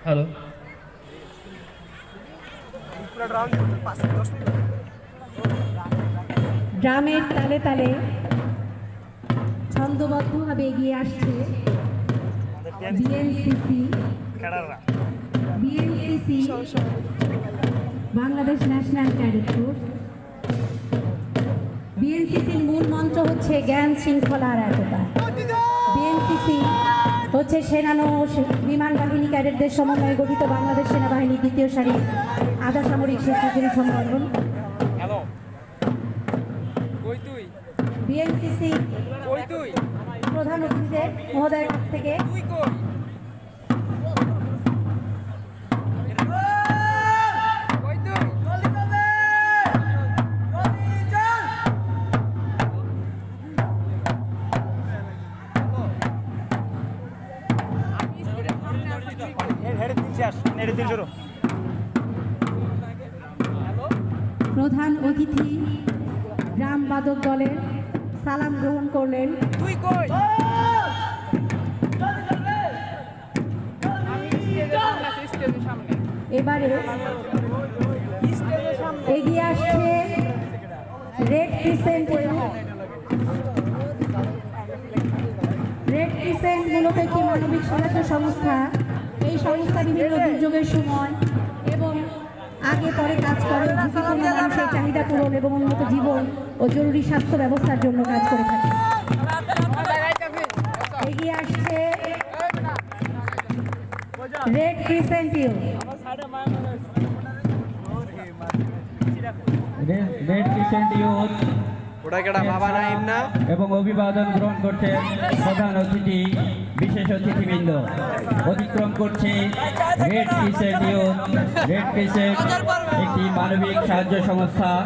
Hello, ড্রামের তালে তালে ছন্দবদ্ধভাবে এগিয়ে আসছে BNCC Bangladesh national cadet force. বিএনসিসির মূল মন্ত্র হচ্ছে জ্ঞান শৃঙ্খলার একতা। বিএনসিসি হচ্ছে সেনানো বিমান বাহিনী ক্যাডেটদের সমন্বয়ে গঠিত বাংলাদেশ সেনাবাহিনী দ্বিতীয় সারির আধা সামরিক স্বেচ্ছাসেবী সংগঠন। বিএনসিসি প্রধান অতিথি মহোদয়ের কাছ থেকে প্রধান অতিথি গ্রাম বাদক দলের সালাম গ্রহণ করলেন। এবারে এগিয়ে আসছে রেড ক্রিসেন্ট। রেড ক্রিসেন্ট মূলত একটি মানবিক সাহায্য সংস্থা। এই সংস্থা বিভিন্ন দুর্যোগের সময় এবং আগে পরে কাজ করে ঝুঁকিপূর্ণ মানুষের চাহিদা পূরণ এবং উন্নত জীবন ও জরুরি স্বাস্থ্য ব্যবস্থার জন্য কাজ করে থাকে। এগিয়ে আসছে red crescent youth. Red crescent youth এবং অভিবাদন গ্রহণ করছে প্রধান অতিথি বিশেষ অতিথিবৃন্দ। অতিক্রম করছে red crescent youth. Red crescent একটি মানবিক সাহায্য সংস্থা।